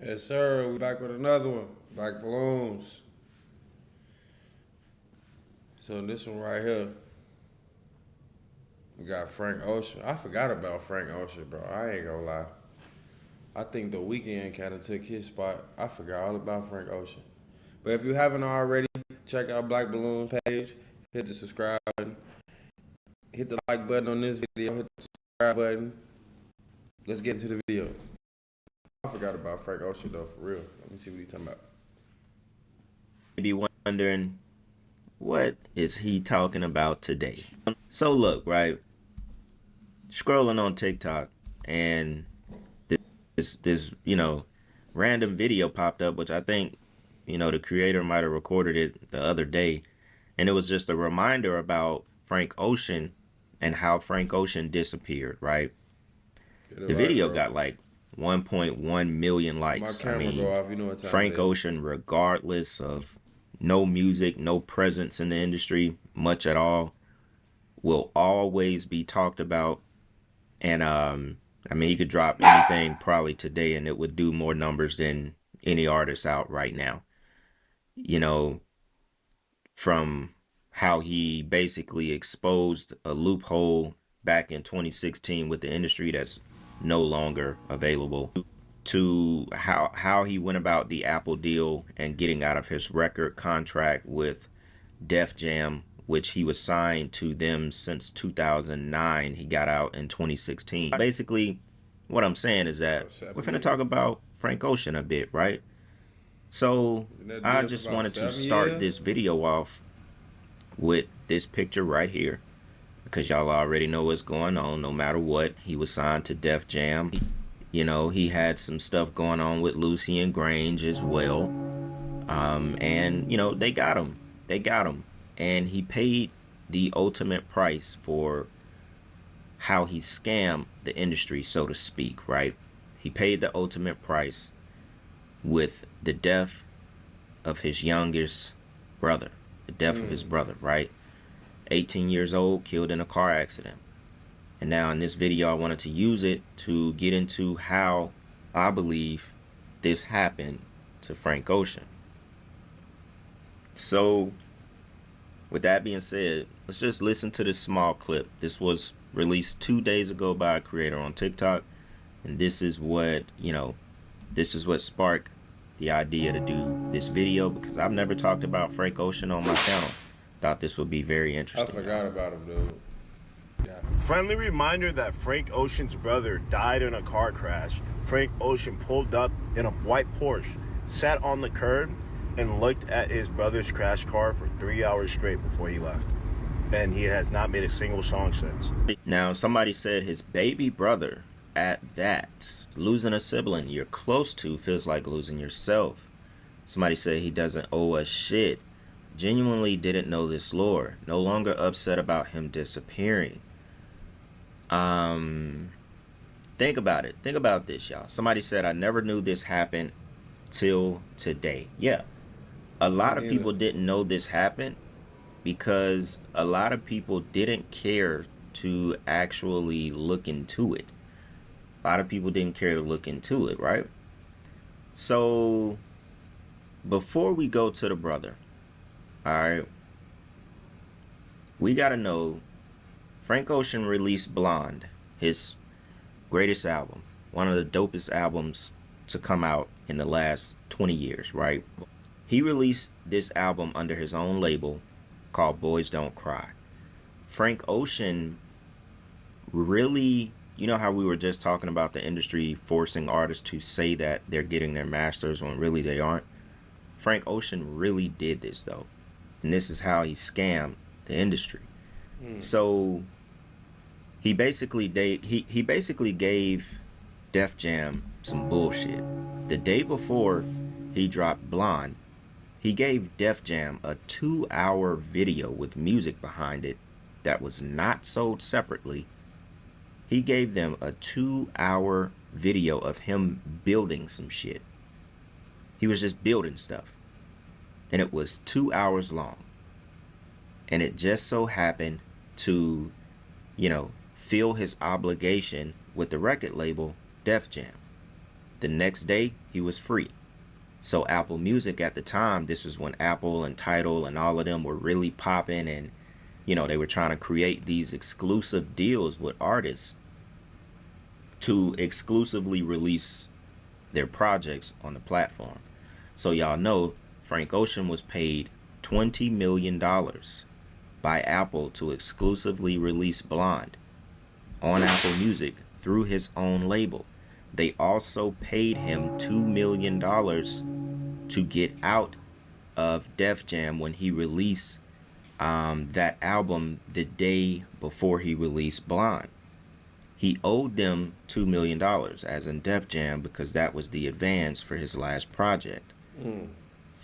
Yes, sir. We back with another one. Black balloons. So this one right here, we got Frank Ocean. I forgot about Frank Ocean, bro. I ain't gonna lie. I think the weekend kind of took his spot. I forgot all about Frank Ocean. But if you haven't already, check out Black Balloons page. Hit the subscribe button. Hit the like button on this video. Hit the subscribe button. Let's get into the video. I forgot about Frank Ocean though, for real. Let me see what he's talking about. Be wondering, what is he talking about today? So look, right, scrolling on TikTok, and this random video popped up, which I think the creator might have recorded it the other day, and it was just a reminder about Frank Ocean and how Frank Ocean disappeared, right? Get it The right, video bro. got like 1.1 million My likes. I camera go mean, off. You know what time it Frank is. Ocean, regardless of no music, no presence in the industry, much at all, will always be talked about. And I mean, he could drop anything probably today and it would do more numbers than any artist out right now. You know, from how he basically exposed a loophole back in 2016 with the industry that's no longer available, to how he went about the Apple deal and getting out of his record contract with Def Jam, which he was signed to them since 2009. He got out in 2016. Basically, what I'm saying is that About we're 7 going to talk years. about Frank Ocean a bit, right? So Been that I deal for just about wanted to 7 years. start this video off with this picture right here, because y'all already know what's going on. No matter what, he was signed to Def Jam. He had some stuff going on with Lucy and Grange as well. And they got him. They got him. And he paid the ultimate price for how he scammed the industry, so to speak, right? He paid the ultimate price with the death of his youngest brother, the death of his brother, right? 18 years old, killed in a car accident. And now in this video, I wanted to use it to get into how I believe this happened to Frank Ocean. So, with that being said, let's just listen to this small clip. This was released 2 days ago by a creator on TikTok. And this is what sparked the idea to do this video, because I've never talked about Frank Ocean on my channel. Thought this would be very I interesting, forgot y'all. about him, dude. Yeah. Friendly reminder that Frank Ocean's brother died in a car crash. Frank Ocean pulled up in a white Porsche, sat on the curb, and looked at his brother's crash car for 3 hours straight before he left. And he has not made a single song since. Now, somebody said his baby brother at that. Losing a sibling you're close to feels like losing yourself. Somebody said he doesn't owe us shit. Genuinely didn't know this lore. No longer upset about him disappearing. Think about it. Think about this, y'all. Somebody said, I never knew this happened till today. Yeah. A Me lot of neither. people didn't know this happened because a lot of people didn't care to actually look into it. A lot of people didn't care to look into it, right? So before we go to the brother, all right, we got to know Frank Ocean released Blonde, his greatest album, one of the dopest albums to come out in the last 20 years, right? He released this album under his own label called Boys Don't Cry. Frank Ocean really, you know how we were just talking about the industry forcing artists to say that they're getting their masters when really they aren't? Frank Ocean really did this though. And this is how he scammed the industry. So he basically gave Def Jam some bullshit. The day before he dropped Blonde, he gave Def Jam a 2-hour video with music behind it that was not sold separately. He gave them a 2-hour video of him building some shit. He was just building stuff. And it was 2 hours long. And it just so happened to, fill his obligation with the record label Def Jam. The next day, he was free. So Apple Music at the time, this was when Apple and Tidal and all of them were really popping, and they were trying to create these exclusive deals with artists to exclusively release their projects on the platform. So y'all know Frank Ocean was paid $20 million by Apple to exclusively release Blonde on Apple Music through his own label. They also paid him $2 million to get out of Def Jam when he released that album the day before he released Blonde. He owed them $2 million, as in Def Jam, because that was the advance for his last project.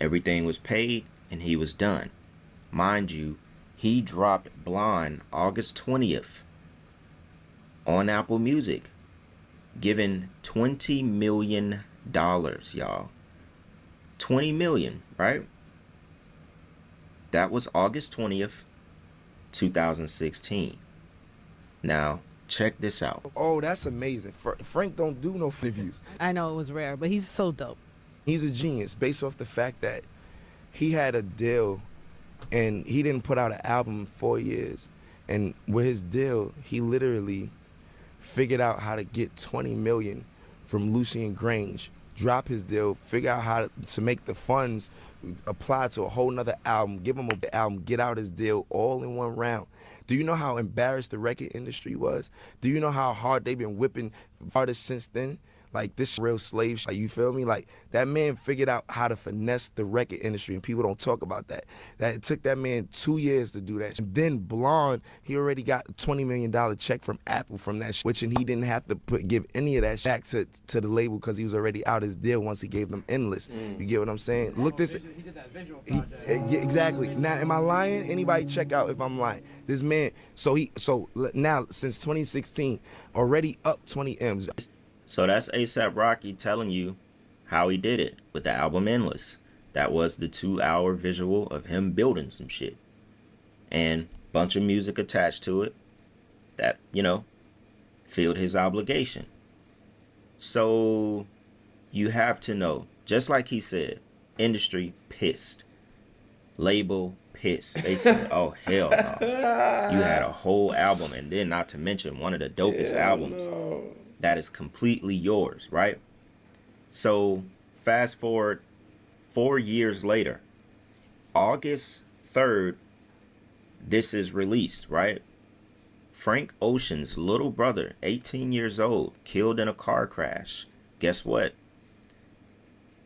Everything was paid, and he was done. Mind you, he dropped Blonde August 20th on Apple Music, giving $20 million, y'all. $20 million, right? That was August 20th, 2016. Now, check this out. Oh, that's amazing. Frank don't do no interviews. I know it was rare, but he's so dope. He's a genius based off the fact that he had a deal and he didn't put out an album in 4 years. And with his deal, he literally figured out how to get 20 million from Lucien Grange, drop his deal, figure out how to make the funds apply to a whole nother album, give him an album, get out his deal all in one round. Do you know how embarrassed the record industry was? Do you know how hard they've been whipping artists since then? Like, this real slave shit, you feel me? Like, that man figured out how to finesse the record industry, and people don't talk about that. That it took that man 2 years to do that. And then Blonde, he already got a $20 million check from Apple from that shit, and he didn't have to give any of that back to the label because he was already out his deal once he gave them Endless. You get what I'm saying? Look this. He did that visual project. Yeah, exactly. Now, am I lying? Anybody check out if I'm lying. This man, so now, since 2016, already up 20 M's. So that's ASAP Rocky telling you how he did it with the album Endless. That was the 2-hour visual of him building some shit. And bunch of music attached to it that, filled his obligation. So you have to know, just like he said, industry pissed. Label pissed. They said, oh, hell no. You had a whole album, and then not to mention one of the dopest albums. That is completely yours, right? So fast forward 4 years later, August 3rd, this is released, right? Frank Ocean's little brother, 18 years old, killed in a car crash. Guess what?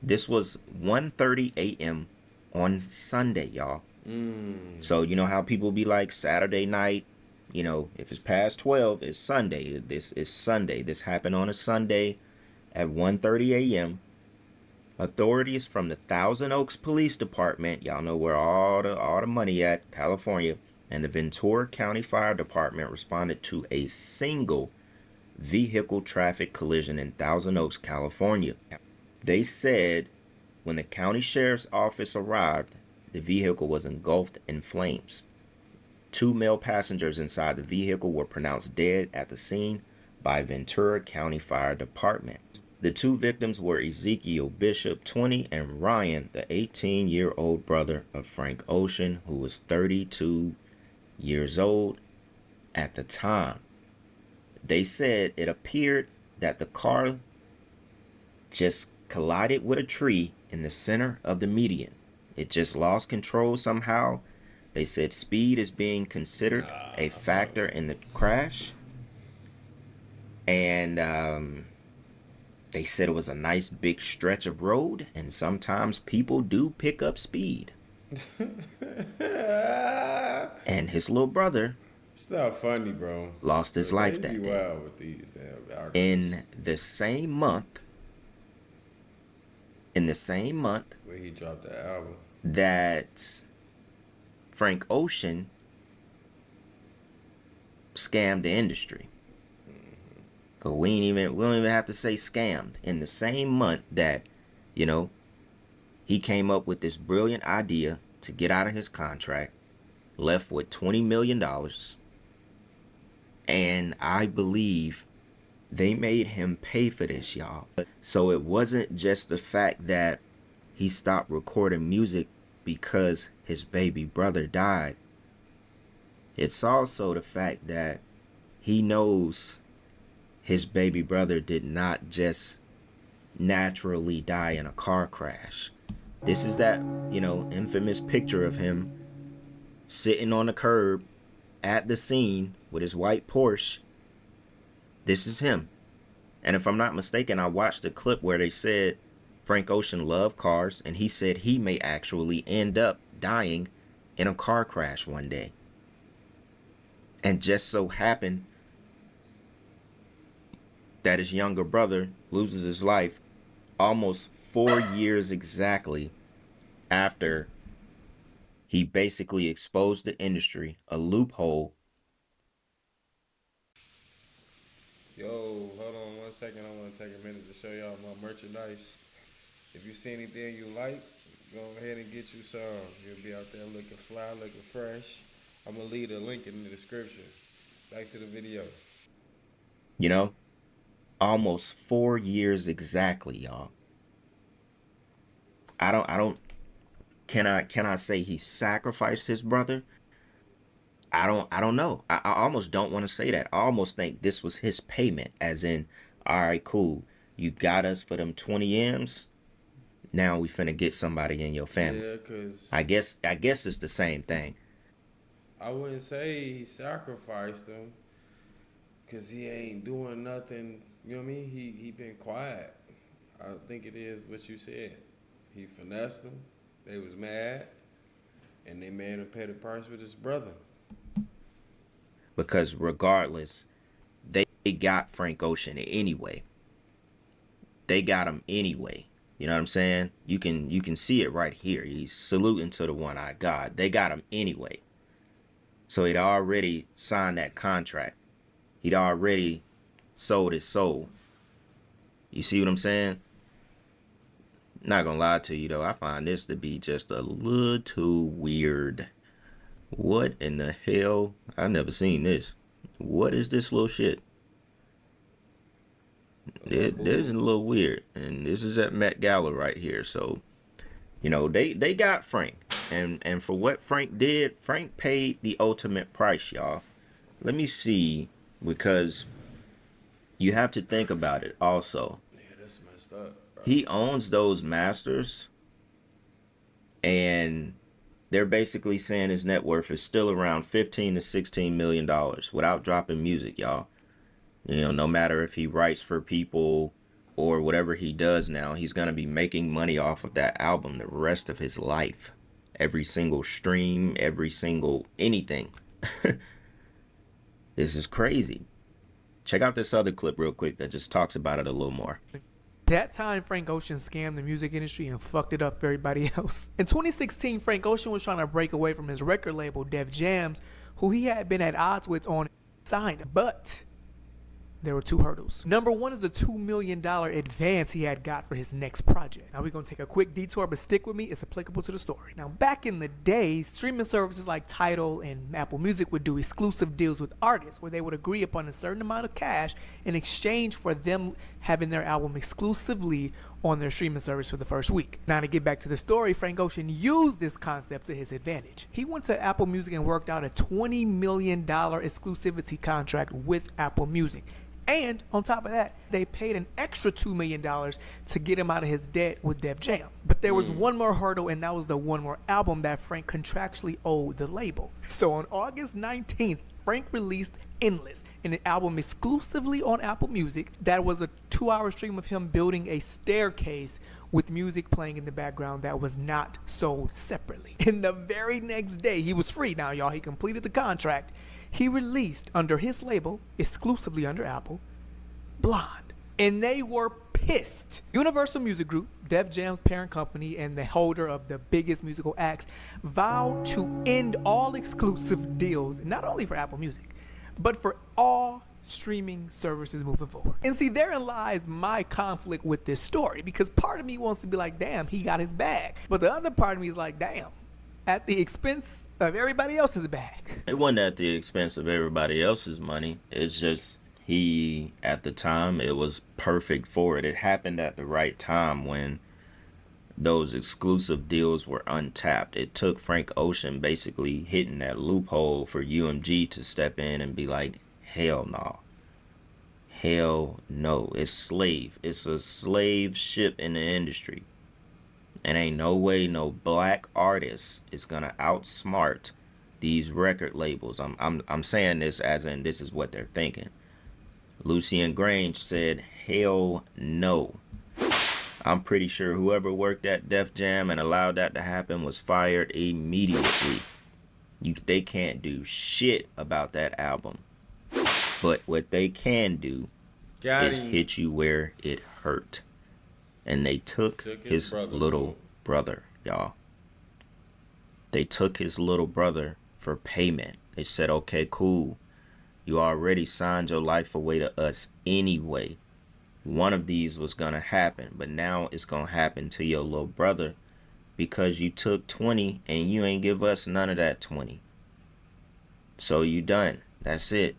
This was 1:30 a.m. on Sunday, y'all. So you know how people be like, Saturday night, if it's past 12, it's Sunday. This is Sunday. This happened on a Sunday at 1:30 a.m. Authorities from the Thousand Oaks Police Department, y'all know where all the money at, California, and the Ventura County Fire Department responded to a single vehicle traffic collision in Thousand Oaks, California. They said when the county sheriff's office arrived, the vehicle was engulfed in flames. 2 male passengers inside the vehicle were pronounced dead at the scene by Ventura County Fire Department. The 2 victims were Ezekiel Bishop, 20, and Ryan, the 18-year-old brother of Frank Ocean, who was 32 years old at the time. They said it appeared that the car just collided with a tree in the center of the median. It just lost control somehow. They said speed is being considered a factor in the crash. And they said it was a nice big stretch of road, and sometimes people do pick up speed. And his little brother, It's not funny, bro. lost his life that day. Wild with these damn arguments. In the same month, Where he dropped the album. that Frank Ocean scammed the industry. But we don't even have to say scammed. In the same month that, he came up with this brilliant idea to get out of his contract, left with $20 million, and I believe They made him pay for this, y'all. So it wasn't just the fact that he stopped recording music because his baby brother died. It's also the fact that he knows his baby brother did not just naturally die in a car crash. This is that, infamous picture of him sitting on the curb at the scene with his white Porsche. This is him. And if I'm not mistaken, I watched a clip where they said Frank Ocean loved cars, and he said he may actually end up dying in a car crash one day. And just so happened that his younger brother loses his life almost 4 years exactly after he basically exposed the industry, a loophole. Yo, hold on 1 second. I want to take a minute to show y'all my merchandise. If you see anything you like, go ahead and get you some. You'll be out there looking fly, looking fresh. I'm going to leave a link in the description. Back to the video. Almost 4 years exactly, y'all. Can I say he sacrificed his brother? I don't know. I almost don't want to say that. I almost think this was his payment, as in, all right, cool. You got us for them 20 M's. Now we finna get somebody in your family. Yeah, cause I guess it's the same thing. I wouldn't say he sacrificed him, cause he ain't doing nothing. You know what I mean? He been quiet. I think it is what you said. He finessed them. They was mad, and they made him pay the price with his brother. Because regardless, they got Frank Ocean anyway. They got him anyway. You know what I'm saying? You can see it right here. He's saluting to the one-eyed God. They got him anyway. So he'd already signed that contract. He'd already sold his soul. You see what I'm saying? Not gonna lie to you though, I find this to be just a little weird. What in the hell? I've never seen this. What is this little shit? This is a little weird. And this is at Met Gala right here. So, they got Frank. And for what Frank did, Frank paid the ultimate price, y'all. Let me see, because you have to think about it also. Yeah, that's messed up, bro. He owns those masters, and they're basically saying his net worth is still around $15 to $16 million without dropping music, y'all. No matter if he writes for people or whatever he does now, he's going to be making money off of that album the rest of his life. Every single stream, every single anything. This is crazy. Check out this other clip real quick that just talks about it a little more. That time, Frank Ocean scammed the music industry and fucked it up for everybody else. In 2016, Frank Ocean was trying to break away from his record label, Def Jams, who he had been at odds with on signed, but there were two hurdles. Number one is a $2 million advance he had got for his next project. Now we're going to take a quick detour, but stick with me. It's applicable to the story. Now, back in the day, streaming services like Tidal and Apple Music would do exclusive deals with artists where they would agree upon a certain amount of cash in exchange for them having their album exclusively on their streaming service for the first week. Now, to get back to the story, Frank Ocean used this concept to his advantage. He went to Apple Music and worked out a $20 million exclusivity contract with Apple Music. And on top of that, they paid an extra $2 million to get him out of his debt with Def Jam. But there was one more hurdle, and that was the one more album that Frank contractually owed the label. So on August 19th, Frank released Endless, an album exclusively on Apple Music that was a 2-hour stream of him building a staircase with music playing in the background that was not sold separately. And the very next day, he was free. Now, y'all, he completed the contract. He released under his label, exclusively under Apple, Blonde. And they were pissed. Universal Music Group, Def Jam's parent company and the holder of the biggest musical acts, vowed to end all exclusive deals, not only for Apple Music, but for all streaming services moving forward. And see, therein lies my conflict with this story, because part of me wants to be like, damn, he got his bag. But the other part of me is like, damn, at the expense of everybody else's bag. It wasn't at the expense of everybody else's money. It's just He, at the time, it was perfect for it. It happened at the right time when those exclusive deals were untapped. It took Frank Ocean basically hitting that loophole for UMG to step in and be like, hell no. Hell no. It's slave. It's a slave ship in the industry. And ain't no way no black artist is gonna outsmart these record labels. I'm saying this as in this is what they're thinking. Lucien Grange said, hell no. I'm pretty sure whoever worked at Def Jam and allowed that to happen was fired immediately. They can't do shit about that album. But what they can do is hit you where it hurt. And they took his little brother, y'all. They took his little brother for payment. They said, okay, cool. You already signed your life away to us anyway. One of these was going to happen, but now it's going to happen to your little brother because you took 20 and you ain't give us none of that 20. So you done. That's it.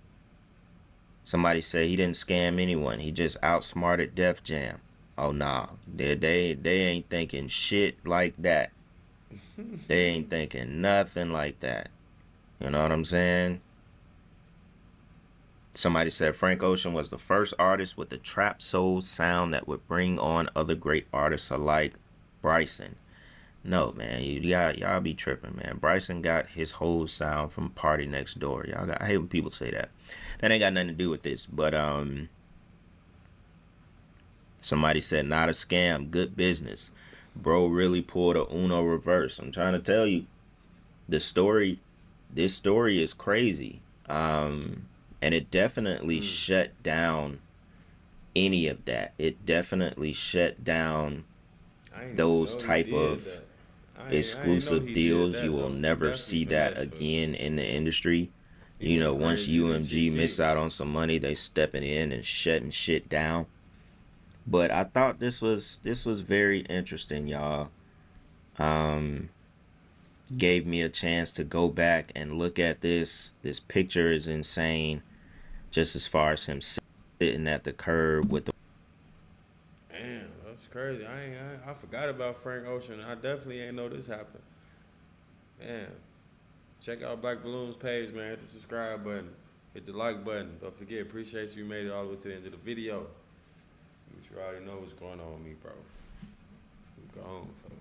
Somebody said he didn't scam anyone. He just outsmarted Def Jam. Oh, nah. They ain't thinking shit like that. They ain't thinking nothing like that. You know what I'm saying? Somebody said Frank Ocean was the first artist with the trap soul sound that would bring on other great artists alike. Bryson. No, man, y'all be tripping, man. Bryson got his whole sound from Party Next Door. I hate when people say that. That ain't got nothing to do with this. But somebody said not a scam, good business. Bro really pulled a Uno reverse. I'm trying to tell you, this story is crazy. And it definitely shut down any of that. It definitely shut down those type of exclusive deals. You will never see that again in the industry. You know, once UMG miss out on some money, they stepping in and shutting shit down. But I thought this was very interesting, y'all. Gave me a chance to go back and look at this. This picture is insane. Just as far as him sitting at the curb with the. Damn, that's crazy. I forgot about Frank Ocean. I definitely ain't know this happened. Damn. Check out Black Balloon's page, man. Hit the subscribe button. Hit the like button. Don't forget, appreciate you made it all the way to the end of the video. You already know what's going on with me, bro. We gone, folks.